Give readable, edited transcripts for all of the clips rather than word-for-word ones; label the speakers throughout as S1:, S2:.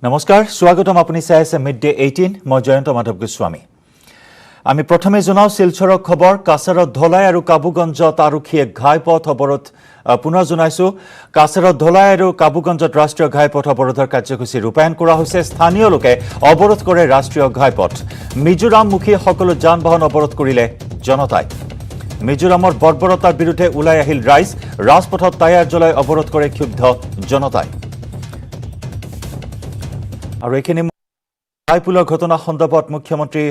S1: নমস্কাৰ স্বাগতম আপুনি চাই আছে মিড ডে 18 মই জয়ন্ত মাধৱ গোস্বামী আমি প্ৰথমে জনাও শিলচৰৰ খবৰ কাছাৰত ধলাই আৰু কাবুগঞ্জত আৰক্ষীয়ে ঘাইপথ অৱৰোধ পুনৰ জনাইছো কাছাৰত ধলাই আৰু কাবুগঞ্জত ৰাষ্ট্ৰীয় ঘাইপথ অৱৰোধৰ কাৰ্যসূচী ৰূপায়ণ কৰা হৈছে স্থানীয় লোকে অৱৰোধ কৰে ৰাষ্ট্ৰীয় ঘাইপথ মিজোৰামমুখী সকলো যান-বাহন অৱৰোধ কৰিলে জনতাই মিজোৰামৰ বৰ্বৰতাৰ বিৰুদ্ধে ওলাই আহিল ৰাইজ ৰাজপথত টায়াৰ জ্বলাই অৱৰোধ কৰে ক্ষুব্ধ জনতাই আৰু এখিনি ঘাইপুলৰ ঘটনা সন্দৰ্ভত মুখ্যমন্ত্ৰী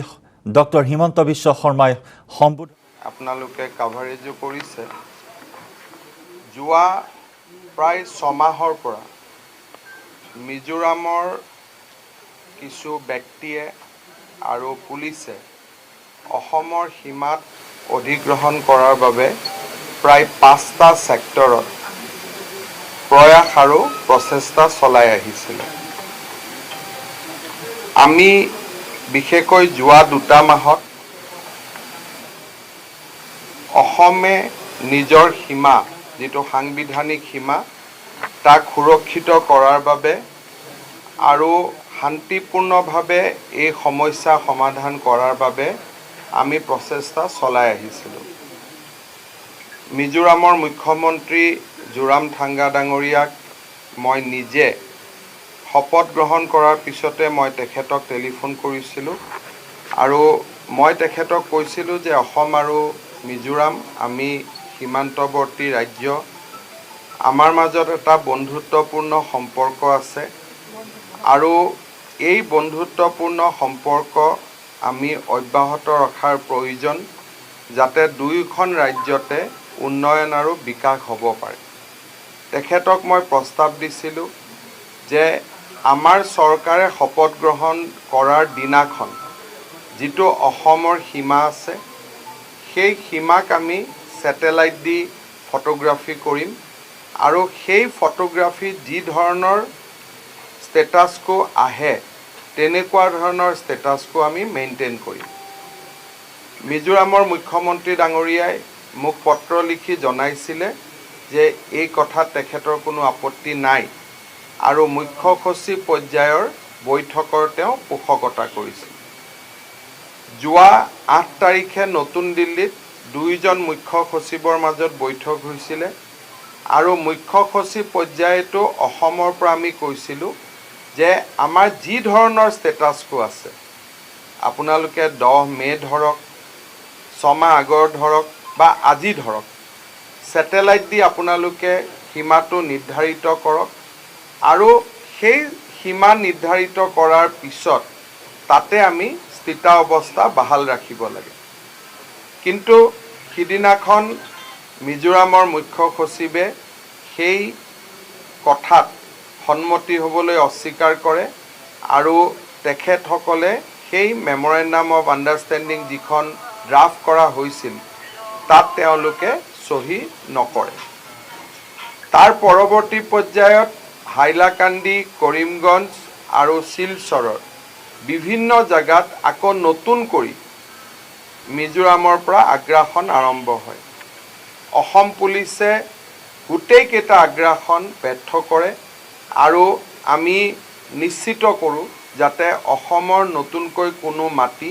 S1: ডক্টৰ হিমন্ত বিশ্ব শৰ্মাই সম্বোধন
S2: আপোনালোকে কাভাৰেজো কৰিছে যোৱা প্ৰায় 6 মাহৰ পৰা মিজোৰামৰ কিছু ব্যক্তিয়ে আৰু পুলিচে অসমৰ সীমাত অধিগ্ৰহণ কৰাৰ বাবে প্ৰায় 5টা সেক্টৰত প্ৰয়াস আৰু প্ৰচেষ্টা চলাই আহিছিল আমি বিশেষকৈ যোৱা 2টা মাহত অসমে নিজৰ সীমা যেটো সাংবিধানিক সীমা তাক সুৰক্ষিত কৰাৰ বাবে আৰু শান্তিপূৰ্ণভাৱে এই সমস্যা সমাধান কৰাৰ বাবে আমি প্ৰচেষ্টা চলাই আহিছিল মিজোৰামৰ মুখ্যমন্ত্ৰী জোৰামথাংগা ডাঙৰীয়াক মই নিজে শপত গ্ৰহণ কৰাৰ পিছতে মই তেখেতক টেলিফোন কৰিছিলো আৰু মই তেখেতক কৈছিলো যে অসম আৰু মিজোৰাম আমি সীমান্তৱৰ্তী ৰাজ্য আমাৰ মাজত এটা বন্ধুত্বপূৰ্ণ সম্পৰ্ক আছে আৰু এই বন্ধুত্বপূৰ্ণ সম্পৰ্ক আমি অব্যাহত ৰখাৰ প্ৰয়োজন যাতে দুয়োখন ৰাজ্যতে উন্নয়ন আৰু বিকাশ হ'ব পাৰে তেখেতক মই প্ৰস্তাৱ দিছিলো যে আমাৰ চৰকাৰে শপত গ্ৰহণ কৰাৰ দিনাখন যেটো অসমৰ সীমা আছে সেই সীমাক আমি স্যাটেলাইট দি ফটোগ্ৰাফি কৰিম আৰু সেই ফটোগ্ৰাফি যি ধৰণৰ ষ্টেটাস কো আহে তেনেকুৱা ধৰণৰ ষ্টেটাস কো আমি মেইনটেইন কৰিম মিজোৰামৰ মুখ্যমন্ত্ৰী ডাঙৰীয়াই মোক পত্ৰ লিখি জনাইছিলে যে এই কথাত তেখেতৰ কোনো আপত্তি নাই আৰু মুখ্য সচিব পৰ্যায়ৰ বৈঠকৰ তেওঁ পোষকতা কৰিছিল যোৱা 8 তাৰিখে নতুন দিল্লীত দুইজন মুখ্য সচিবৰ মাজত বৈঠক হৈছিল আৰু মুখ্য সচিব পৰ্যায়টো অসমৰ পৰা আমি কৈছিলো যে আমাৰ যি ধৰণৰ ষ্টেটাস কো আছে আপোনালোকে 10 মে ধৰক 6 মাহ আগৰ ধৰক বা আজি ধৰক স্যাটেলাইট দি আপোনালোকে সীমাটো নিৰ্ধাৰিত কৰক আৰু সেই সীমা নিৰ্ধাৰিত কৰাৰ পিছত তাতে আমি স্থিতা অৱস্থা বাহাল ৰাখিব লাগে কিন্তু সিদিনাখন মিজোৰামৰ মুখ্য সচিবে সেই কথাত সন্মতি হ'বলৈ অস্বীকাৰ কৰে আৰু তেখেতসকলে সেই মেমৰেণ্ডাম অফ আণ্ডাৰষ্টেণ্ডিং যিখন ড্ৰাফট কৰা হৈছিল তাত তেওঁলোকে সহি নকৰে তাৰ পৰৱৰ্তী পৰ্যায়ত হাইলাকান্দি কৰিমগঞ্জ আৰু শিলচৰৰ বিভিন্ন জায়গাত আকৌ নতুন কৰি মিজোৰামৰ পৰা আগ্ৰাসন আৰম্ভ হয় অসম পুলিচে গোটেই কেইটা আগ্ৰাসন ব্যৰ্থ কৰে আৰু আমি নিশ্চিত কৰোঁ যাতে অসমৰ নতুনকৈ কোনো মাটি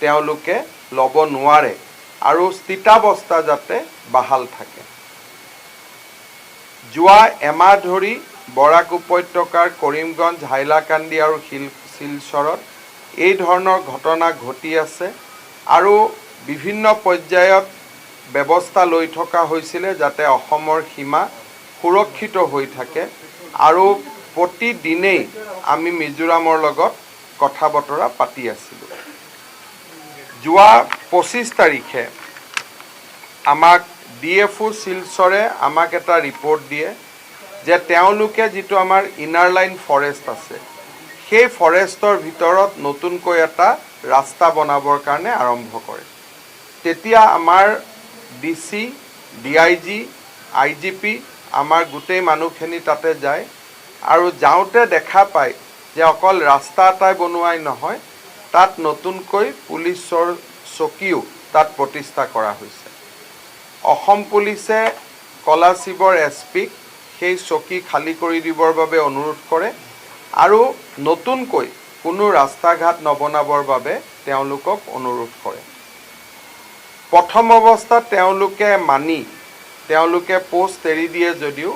S2: তেওঁলোকে ল'ব নোৱাৰে আৰু স্থিতাৱস্থা যাতে বাহাল থাকে যোৱা এমাহ ধৰি বৰাক উপত্যকাৰ কৰিমগঞ্জ হাইলাকান্দি আৰু শিলচৰত এই ধৰণৰ ঘটনা ঘটি আছে আৰু বিভিন্ন পৰ্যায়ত ব্যৱস্থা লৈ থকা হৈছিল যাতে অসমৰ সীমা সুৰক্ষিত হৈ থাকে আৰু প্ৰতিদিনেই আমি মিজোৰামৰ লগত কথা বতৰা পাতি আছিলোঁ যোৱা 25 তাৰিখে আমাক ডিএফও শিলচৰে আমাক এটা ৰিপৰ্ট দিয়ে যে তেওঁলোকে যেটো আমাৰ ইনাৰ লাইন ফৰেষ্ট আছে সেই ফৰেষ্টৰ ভিতৰত নতুনকৈ এটা ৰাস্তা বনাবৰ কাৰণে আৰম্ভ কৰে তেতিয়া আমাৰ ডিসি ডিআইজি আইজিপি আমাৰ গোটেই মানুহখিনি তাতে যায় আৰু যাওঁতে দেখা পায় যে অকল ৰাস্তা এটাই বনোৱাই নহয় তাত নতুনকৈ পুলিচৰ চকীও তাত প্ৰতিষ্ঠা কৰা হৈছে অসম পুলিচে কলাশিবৰ এছপিক সেই চকী খালি কৰি দিবৰ বাবে অনুৰোধ কৰে আৰু নতুনকৈ কোনো ৰাস্তা ঘাট নবনাবৰ বাবে তেওঁলোকক অনুৰোধ কৰে। প্ৰথম অৱস্থাত তেওঁলোকে মানি তেওঁলোকে পোষ্ট এৰি দিয়ে যদিও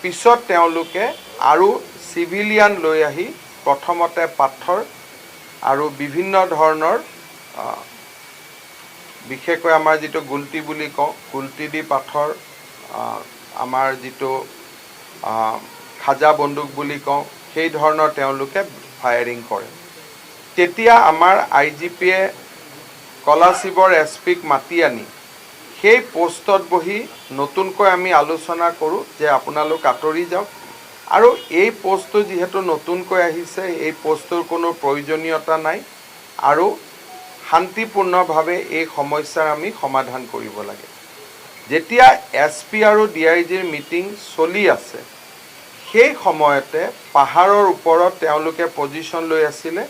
S2: পিছত তেওঁলোকে আৰু চিভিলিয়ান লৈ আহি প্ৰথমতে পাথৰ আৰু বিভিন্ন ধৰণৰ বিশেষকৈ আমাৰ যিটো গুলটি বুলি কওঁ, গুলটি দি পাথৰ, আমাৰ যিটো খাজা বন্দুক বুলি কওঁ, সেই ধৰণৰ তেওঁলোকে ফায়াৰিং কৰে। তেতিয়া আমাৰ IGPয়ে কলাশিবৰ SP-ক মাতি আনি সেই পোষ্টত বহি নতুনকৈ আমি আলোচনা কৰোঁ যে আপোনালোক আঁতৰি যাওক আৰু এই পোষ্টটো যিহেতু নতুনকৈ আহিছে, এই পোষ্টটোৰ কোনো প্ৰয়োজনীয়তা নাই আৰু শান্তিপূৰ্ণভাৱে এই সমস্যাৰ আমি সমাধান কৰিব লাগে। যেতিয়া SP আৰু DIGৰ মিটিং চলি আছে, সেই সময়তে পাহাৰৰ ওপৰত তেওঁলোকে পজিশ্যন লৈ আছিলে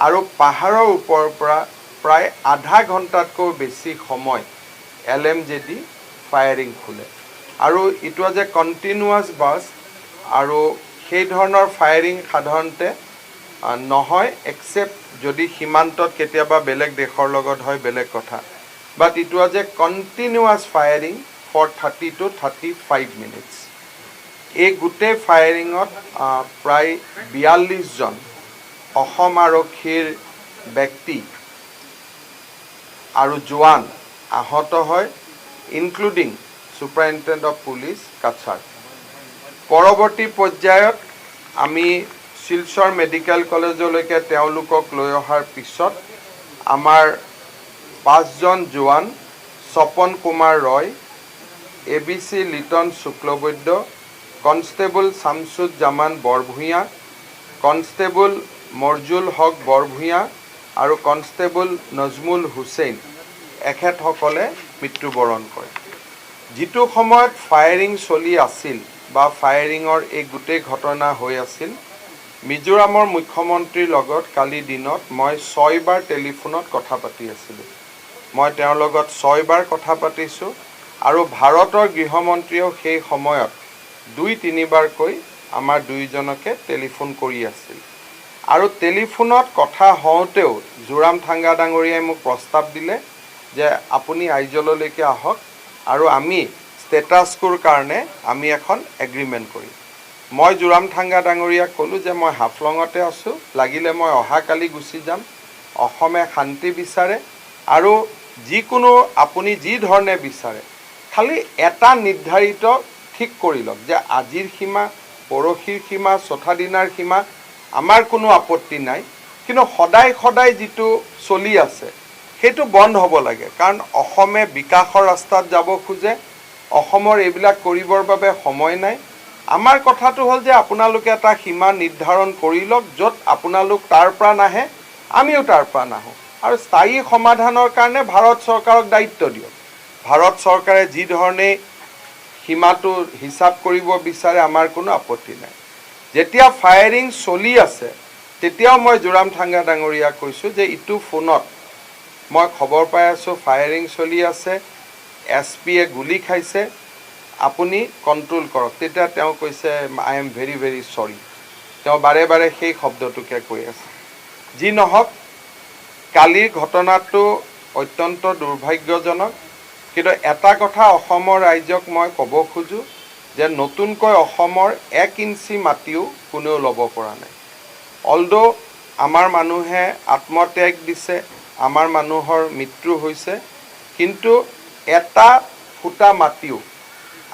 S2: আৰু পাহাৰৰ ওপৰৰ পৰা প্ৰায় আধা ঘণ্টাতকৈ বেছি সময় LMJD ফায়াৰিং খোলে আৰু it was a continuous bus আৰু সেই ধৰণৰ ফায়াৰিং সাধাৰণতে নহয় এক্সেপ্ট যদি সীমান্তত কেতিয়াবা বেলেগ দেশৰ লগত হয় বেলেগ কথা, but it was a continuous firing for 30 to 35 minutes. এই গোটেই ফায়াৰিঙত প্ৰায় 42জন অসম আৰক্ষীৰ ব্যক্তি আৰু জোৱান আহত হয়, ইনক্লুডিং ছুপাৰিনটেণ্ডেণ্ট অফ পুলিচ কাছাৰ। পৰৱৰ্তী পৰ্যায়ত আমি শিলচৰ মেডিকেল কলেজলৈকে তেওঁলোকক লৈ অহাৰ পিছত আমাৰ 5জন জোৱান Swapan Kumar Roy, ABC Liton Shuklabaidya, constable Shamsuzzaman Barbhuiya, constable Marjul Haque Barbhuiya আৰু কনষ্টেবল নজমুল হুছেইন এখেতসকলে মৃত্যুবৰণ কৰে। যিটো সময়ত ফায়াৰিং চলি আছিল বা ফায়াৰিঙৰ এই গোটেই ঘটনা হৈ আছিল, মিজোৰামৰ মুখ্যমন্ত্ৰীৰ লগত কালি দিনত মই 6 বাৰ টেলিফোনত কথা পাতি আছিলোঁ। মই তেওঁৰ লগত 6 বাৰ কথা পাতিছোঁ আৰু ভাৰতৰ গৃহমন্ত্ৰীয়েও সেই সময়ত 2-3 বাৰকৈ আমাৰ দুয়োজনকে টেলিফোন কৰি আছিল আৰু টেলিফোনত কথা হওঁতেও জোৰামথাংগা ডাঙৰীয়াই মোক প্ৰস্তাৱ দিলে যে আপুনি আইজললৈকে আহক আৰু আমি ষ্টেটাছ কোৰ কাৰণে আমি এখন এগ্ৰিমেণ্ট কৰিম। মই জোৰামথাংগা ডাঙৰীয়াক ক'লোঁ যে মই হাফলঙতে আছোঁ, লাগিলে মই অহাকালি গুচি যাম। অসমে শান্তি বিচাৰে আৰু যিকোনো আপুনি যি ধৰণে বিচাৰে, খালি এটা নিৰ্ধাৰিত ঠিক কৰি লওক যে আজিৰ সীমা, পৰহিৰ সীমা, চৌথা দিনাৰ সীমা, আমাৰ কোনো আপত্তি নাই, কিন্তু সদায় সদায় যিটো চলি আছে সেইটো বন্ধ হ'ব লাগে। কাৰণ অসমে বিকাশৰ ৰাস্তাত যাব খোজে, অসমৰ এইবিলাক কৰিবৰ বাবে সময় নাই। আমাৰ কথাটো হ'ল যে আপোনালোকে এটা সীমা নিৰ্ধাৰণ কৰি লওক, য'ত আপোনালোক তাৰ পৰা নাহে, আমিও তাৰ পৰা নাহোঁ আৰু স্থায়ী সমাধানৰ কাৰণে ভাৰত চৰকাৰক দায়িত্ব দিয়ক। ভাৰত চৰকাৰে যি ধৰণে সীমাটো হিচাপ কৰিব বিচাৰে আমাৰ কোনো আপত্তি নাই। যেতিয়া ফায়াৰিং চলি আছে তেতিয়াও মই জোৰামথাংগা ডাঙৰীয়াক কৈছোঁ যে ইটো ফোনত মই খবৰ পাই আছোঁ ফায়াৰিং চলি আছে, SPয়ে গুলি খাইছে, আপুনি কণ্ট্ৰল কৰক। তেতিয়া তেওঁ কৈছে আই এম ভেৰি ভেৰি চৰি। তেওঁ বাৰে বাৰে সেই শব্দটোকে কৈ আছে। যি নহওক, কালিৰ ঘটনাটো অত্যন্ত দুৰ্ভাগ্যজনক, কিন্তু এটা কথা অসমৰ ৰাইজক মই ক'ব খোজোঁ যে নতুনকৈ অসমৰ 1 ইঞ্চি মাটিও কোনেও ল'ব পৰা নাই। অলদো আমাৰ মানুহে আত্মত্যাগ দিছে, আমাৰ মানুহৰ মৃত্যু হৈছে, কিন্তু এটা ফুটা মাটিও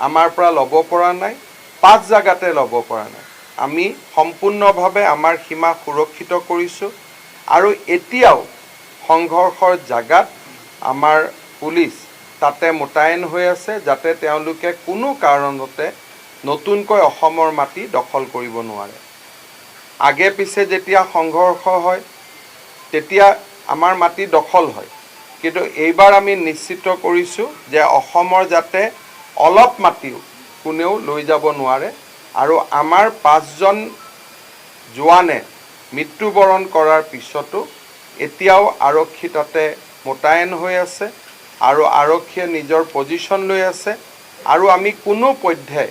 S2: আমাৰ পৰা ল'ব পৰা নাই, 5 জাগাতে ল'ব পৰা নাই। আমি সম্পূৰ্ণভাৱে আমাৰ সীমা সুৰক্ষিত কৰিছোঁ আৰু এতিয়াও সংঘৰ্ষৰ জাগাত আমাৰ পুলিচ তাতে মোতায়েন হৈ আছে, যাতে তেওঁলোকে কোনো কাৰণতে নতুনকৈ অসমৰ মাটি দখল কৰিব নোৱাৰে। আগে পিছে যেতিয়া সংঘৰ্ষ হয় তেতিয়া আমাৰ মাটি দখল হয়, কিন্তু এইবাৰ আমি নিশ্চিত কৰিছোঁ যে অসমৰ যাতে অলপ মাটিও কোনেও লৈ যাব নোৱাৰে আৰু আমাৰ 5জন জোৱানে মৃত্যুবৰণ কৰাৰ পিছতো এতিয়াও আৰক্ষী তাতে মোতায়েন হৈ আছে আৰু আৰক্ষীয়ে নিজৰ পজিশ্যন লৈ আছে আৰু আমি কোনো পধ্যে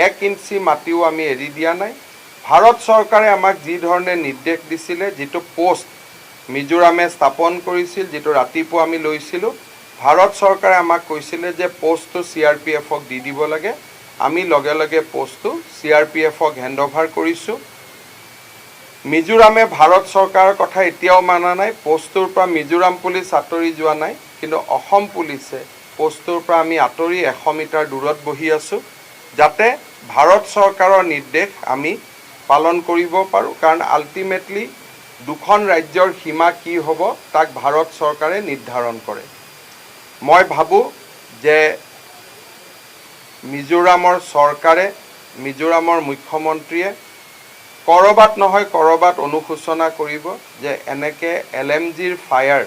S2: 1 ইঞ্চি মাটিও আমি এৰি দিয়া নাই। ভাৰত চৰকাৰে আমাক যি ধৰণে নিৰ্দেশ দিছিলে, যিটো পোষ্ট মিজোৰামে স্থাপন কৰিছিল, যিটো ৰাতিপুৱা আমি লৈছিলোঁ, ভাৰত চৰকাৰে আমাক কৈছিলে যে পোষ্টটো CRPFক দি দিব লাগে। আমি লগে লগে পোষ্টটো CRPFক হেণ্ডঅভাৰ কৰিছোঁ। মিজোৰামে ভাৰত চৰকাৰৰ কথা এতিয়াও মানা নাই। পোষ্টটোৰ পৰা মিজোৰাম পুলিচ আঁতৰি যোৱা নাই, কিন্তু অসম পুলিচে পোষ্টটোৰ পৰা আমি আঁতৰি 100 মিটাৰ দূৰত বহি আছোঁ, যাতে ভাৰত চৰকাৰৰ নিৰ্দেশ আমি পালন কৰিব পাৰোঁ। কাৰণ আল্টিমেটলি দুখন ৰাজ্যৰ সীমা কি হ'ব তাক ভাৰত চৰকাৰে নিৰ্ধাৰণ কৰে। মই ভাবোঁ যে মিজোৰামৰ চৰকাৰে, মিজোৰামৰ মুখ্যমন্ত্ৰীয়ে ক'ৰবাত নহয় ক'ৰবাত অনুশোচনা কৰিব যে এনেকৈ LMGৰ ফায়াৰ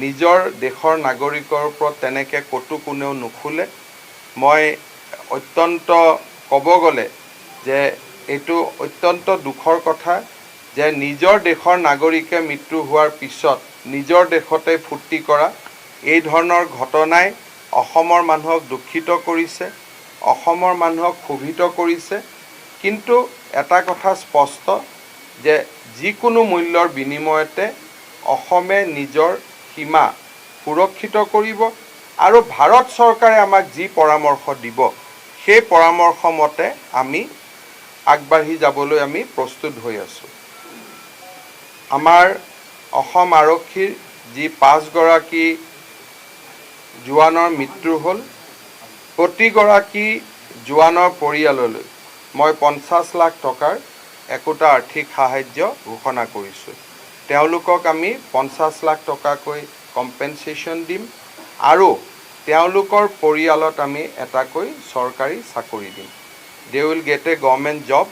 S2: নিজৰ দেশৰ নাগৰিকৰ ওপৰত তেনেকৈ ক'তো কোনেও নুখুলে। মই অত্যন্ত ক'ব গ'লে যে এইটো অত্যন্ত দুখৰ কথা যে নিজৰ দেশৰ নাগৰিকে মৃত্যু হোৱাৰ পিছত নিজৰ দেশতে ফূৰ্তি কৰা এই ধৰণৰ ঘটনাই অসমৰ মানুহক দুখিত কৰিছে, অসমৰ মানুহক ক্ষোভিত কৰিছে। কিন্তু এটা কথা স্পষ্ট যে যিকোনো মূল্যৰ বিনিময়তে অসমে নিজৰ সীমা সুৰক্ষিত কৰিব আৰু ভাৰত চৰকাৰে আমাক যি পৰামৰ্শ দিব সেই পৰামৰ্শ মতে আমি আগবাঢ়ি যাবলৈ আমি প্ৰস্তুত হৈ আছোঁ। আমাৰ অসম আৰক্ষীৰ যি 5 গৰাকী জোৱানৰ মৃত্যু হ'ল, প্ৰতিগৰাকী জোৱানৰ পৰিয়াললৈ মই 50 লাখ টকাৰ একোটা আৰ্থিক সাহায্য ঘোষণা কৰিছোঁ। তেওঁলোকক আমি 50 লাখ টকাকৈ কম্পেনচেশ্যন দিম আৰু তেওঁলোকৰ পৰিয়ালত আমি এটাকৈ চৰকাৰী চাকৰি দিম। They will get A government job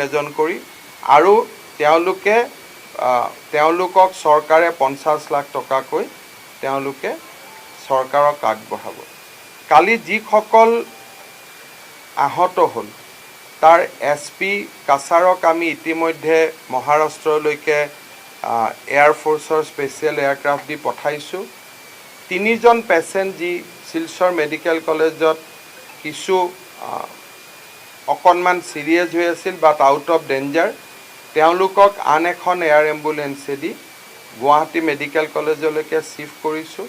S2: এজন কৰি, আৰু তেওঁলোকক চৰকাৰে 50 লাখ টকাকৈ তেওঁলোকে চৰকাৰক আগবঢ়াব। কালি যিসকল আহত হ'ল তাৰ SP কাছাৰক আমি ইতিমধ্যে মহাৰাষ্ট্ৰলৈকে এয়াৰফ'ৰ্চৰ স্পেচিয়েল এয়াৰক্ৰাফ্ট দি পঠাইছোঁ। 3জন পেচেণ্ট যি শিলচৰ মেডিকেল কলেজত কিছু অকণমান চিৰিয়াছ হৈ আছিল বাট আউট অফ ডেঞ্জাৰ, তেওঁলোকক আন এখন এয়াৰ এম্বুলেঞ্চেদি গুৱাহাটী মেডিকেল কলেজলৈকে শ্বিফ্ট কৰিছোঁ।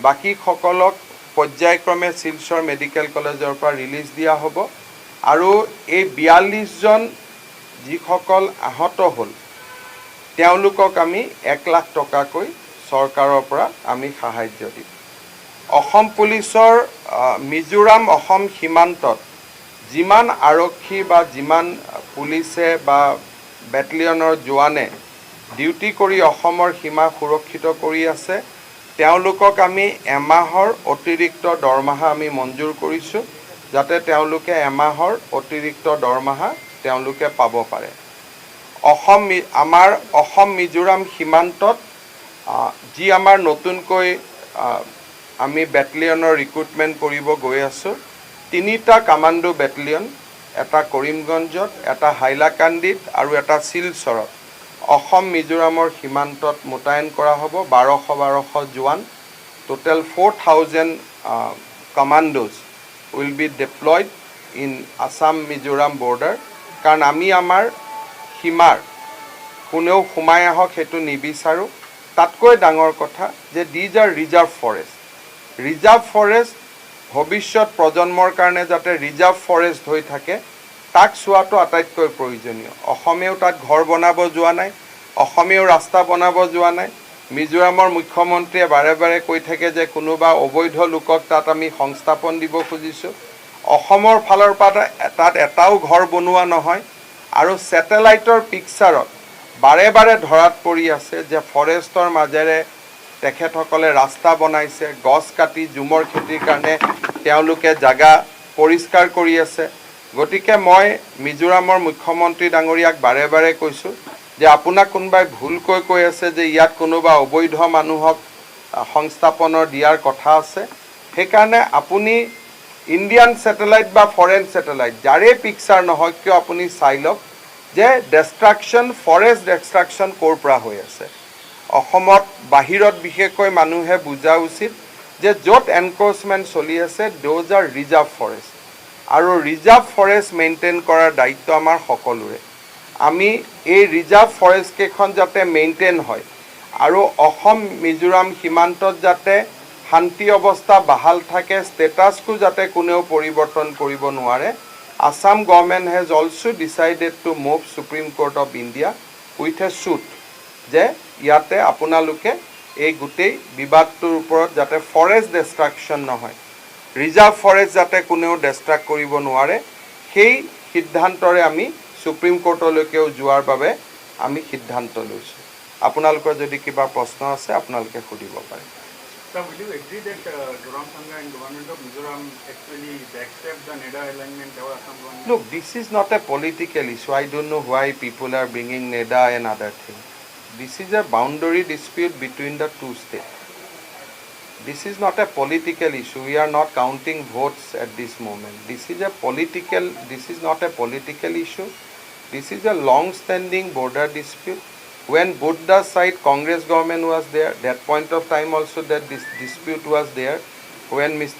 S2: বাকীসকলক পৰ্যায়ক্ৰমে শিলচৰ মেডিকেল কলেজৰ পৰা ৰিলিজ দিয়া হ'ব। আৰু এই 42জন যিসকল আহত হ'ল তেওঁলোকক আমি 1 লাখ টকাকৈ চৰকাৰৰ পৰা আমি সাহায্য দিম। অসম পুলিচৰ মিজোৰাম অসম সীমান্তত যিমান আৰক্ষী বা যিমান পুলিচে বা বেটেলিয়নৰ জোৱানে ডিউটি কৰি অসমৰ সীমা সুৰক্ষিত কৰি আছে, তেওঁলোকক আমি এমাহৰ অতিৰিক্ত দৰমহা আমি মঞ্জুৰ কৰিছোঁ, যাতে তেওঁলোকে এমাহৰ অতিৰিক্ত দৰমহা তেওঁলোকে পাব পাৰে। আমাৰ অসম মিজোৰাম সীমান্তত যি আমাৰ নতুনকৈ আমি বেটেলিয়নৰ ৰিক্ৰুটমেণ্ট কৰিব গৈ আছোঁ, 3টা কামাণ্ডো বেটেলিয়ন, এটা কৰিমগঞ্জত, এটা হাইলাকান্দিত আৰু এটা শিলচৰত অসম মিজোৰামৰ সীমান্তত মোতায়েন কৰা হ'ব। 1200 জোৱান, total 4000 কমাণ্ডোজ will be deployed in Assam Mizoram border। কাৰণ আমি আমাৰ সীমাৰ কোনেও সোমাই আহক সেইটো নিবিচাৰোঁ। তাতকৈ ডাঙৰ কথা যে these are reserve forest. Reserve forest ভৱিষ্যত প্ৰজন্মৰ কাৰণে যাতে ৰিজাৰ্ভ ফৰেষ্ট হৈ থাকে তাক চোৱাটো আটাইতকৈ প্ৰয়োজনীয়। অসমেও তাত ঘৰ বনাব যোৱা নাই, অসমেও ৰাস্তা বনাব যোৱা নাই। মিজোৰামৰ মুখ্যমন্ত্ৰীয়ে বাৰে বাৰে কৈ থাকে যে কোনোবা অবৈধ লোকক তাত আমি সংস্থাপন দিব খুজিছোঁ। অসমৰ ফালৰ পৰা তাত এটাও ঘৰ বনোৱা নহয়। আৰু ছেটেলাইটৰ পিকচাৰত বাৰে বাৰে ধৰাত পৰি আছে যে ফৰেষ্টৰ মাজেৰে তেখেতসকলে ৰাস্তা বনাইছে, গছ কাটি জুমৰ খেতিৰ কাৰণে তেওঁলোকে জাগা পৰিষ্কাৰ কৰি আছে। গতিকে মই মিজোৰামৰ মুখ্যমন্ত্ৰী ডাঙৰীয়াক বাৰে বাৰে কৈছোঁ যে আপোনাক কোনোবাই ভুলকৈ কৈ আছে যে ইয়াত কোনোবা অবৈধ মানুহক সংস্থাপনৰ দিয়াৰ কথা আছে। সেইকাৰণে আপুনি ইণ্ডিয়ান ছেটেলাইট বা ফৰেন ছেটেলাইট যাৰে পিকচাৰ নহয় কিয় আপুনি চাই লওক যে ডেষ্ট্ৰাকশ্যন, ফৰেষ্ট ডেষ্ট্ৰাকশ্যন ক'ৰ পৰা হৈ আছে। অসমত বাহিৰত বিশেষকৈ মানুহে বুজা উচিত যে য'ত এনক্ৰ'চমেণ্ট চলি আছে দ'জ আৰ ৰিজাৰ্ভ ফৰেষ্ট, আৰু ৰিজাৰ্ভ ফৰেষ্ট মেইনটেইন কৰাৰ দায়িত্ব আমাৰ সকলোৰে। আমি এই ৰিজাৰ্ভ ফৰেষ্ট কেইখন যাতে মেইনটেইন হয় আৰু অসম মিজোৰাম সীমান্তত যাতে শান্তি অৱস্থা বাহাল থাকে, ষ্টেটাছকো যাতে কোনেও পৰিৱৰ্তন কৰিব নোৱাৰে, Assam government has also decided to move supreme court of India with a shoot যে ইয়াতে আপোনালোকে এই গোটেই বিবাদটোৰ ওপৰত যাতে ফৰেষ্ট ডিষ্ট্ৰাকশ্যন নহয়, ৰিজাৰ্ভ ফৰেষ্ট যাতে কোনেও ডিষ্ট্ৰাক্ট কৰিব নোৱাৰে, সেই সিদ্ধান্তৰে আমি সুপ্ৰিম কোৰ্টলৈকেও যোৱাৰ বাবে আমি সিদ্ধান্ত লৈছোঁ। আপোনালোকৰ যদি কিবা প্ৰশ্ন আছে আপোনালোকে সুধিব পাৰে।
S3: Sir, will you agree that Zoramthanga and government of Mizoram actually backstep the NEDA alignment or Assam government?
S2: Look, this is not a political issue. I don't know why people are bringing NEDA and other things. This is a boundary dispute between the two states. This is not a political issue. We are not counting votes at this moment. This is not a political issue. This is a long-standing border dispute. When both the side Congress government was there, that point of time also that this dispute was there. When Mr.